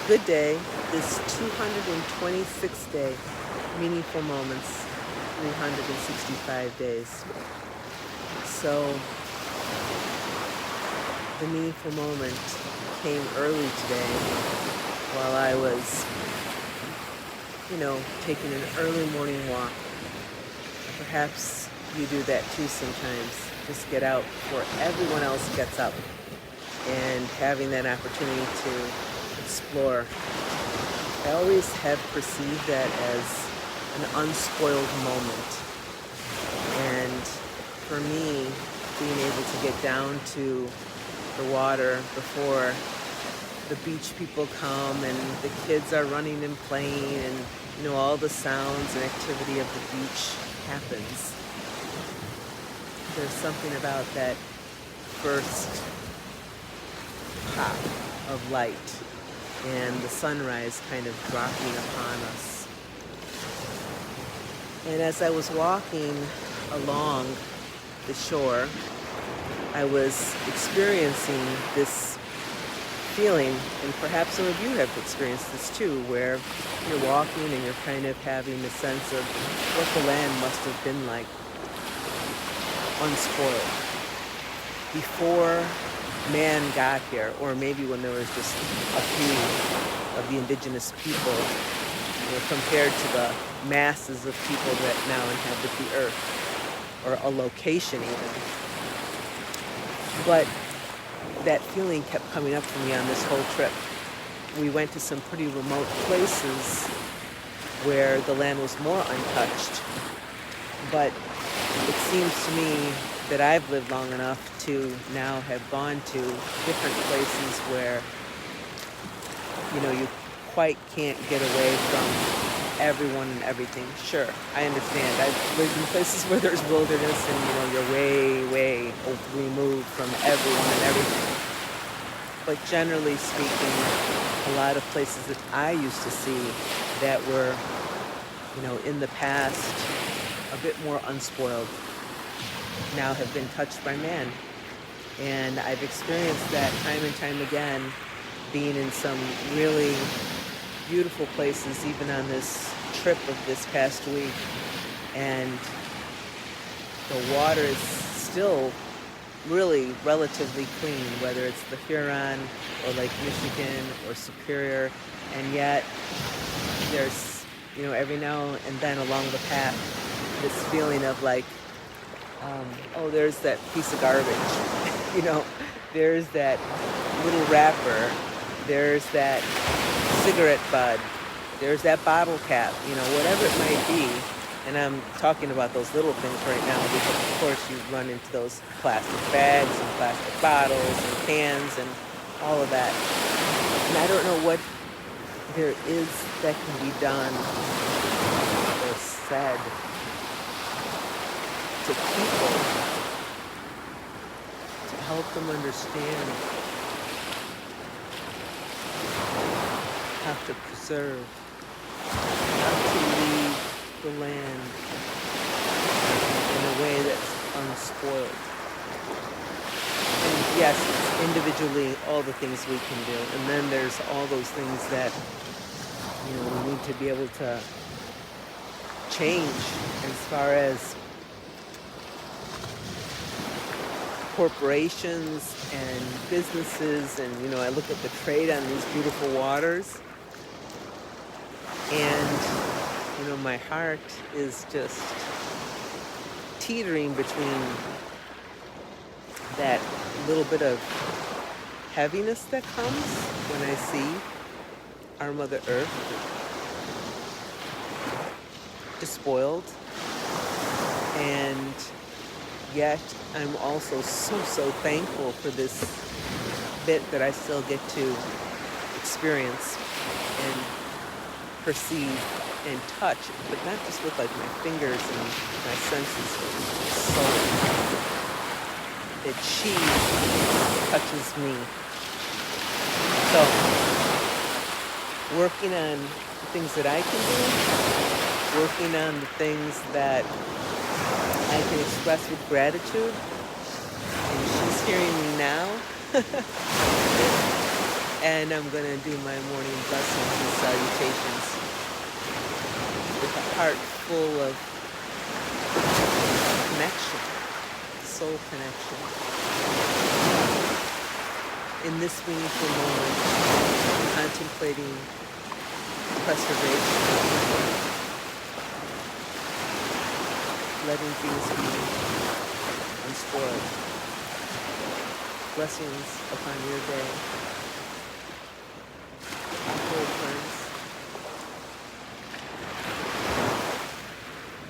good day, this 226th day, meaningful moments, 365 days. So the meaningful moment came early today while I was, taking an early morning walk. Perhaps you do that too sometimes. Just get out before everyone else gets up and having that opportunity to explore. I always have perceived that as an unspoiled moment. And for me, being able to get down to the water before the beach people come and the kids are running and playing and, all the sounds and activity of the beach happens. There's something about that first pop of light and the sunrise kind of dropping upon us. And as I was walking along the shore, I was experiencing this feeling, and perhaps some of you have experienced this too, where you're walking and you're kind of having a sense of what the land must have been like, unspoiled, before man got here, or maybe when there was just a few of the indigenous people, compared to the masses of people that now inhabit the earth, or a location even. But that feeling kept coming up for me on this whole trip. We went to some pretty remote places where the land was more untouched. But it seems to me that I've lived long enough to now have gone to different places where, you quite can't get away from everyone and everything. Sure, I understand. I've lived in places where there's wilderness and, you're way, way removed from everyone and everything. But generally speaking, a lot of places that I used to see that were, in the past, a bit more unspoiled, now have been touched by man. And I've experienced that time and time again, being in some really beautiful places, even on this trip of this past week. And the water is still really relatively clean, whether it's the Huron or Lake Michigan or Superior. And yet there's, every now and then along the path, this feeling of like, there's that piece of garbage. There's that little wrapper. There's that cigarette bud. There's that bottle cap, whatever it might be. And I'm talking about those little things right now because, of course, you run into those plastic bags and plastic bottles and cans and all of that. And I don't know what there is that can be done or said to people to help them understand how to preserve, how to leave the land in a way that's unspoiled. And yes, it's individually all the things we can do. And then there's all those things that, we need to be able to change as far as corporations and businesses. And, I look at the trade on these beautiful waters. And my heart is just teetering between that little bit of heaviness that comes when I see our Mother Earth despoiled, and yet I'm also so thankful for this bit that I still get to experience and perceive and touch, but not just with like my fingers and my senses, but soul. That she touches me. So, working on the things that I can do, working on the things that I can express with gratitude, and she's hearing me now. And I'm going to do my morning blessings and salutations with a heart full of connection, soul connection. In this meaningful moment, contemplating preservation, letting things be unspoiled. Blessings upon your day.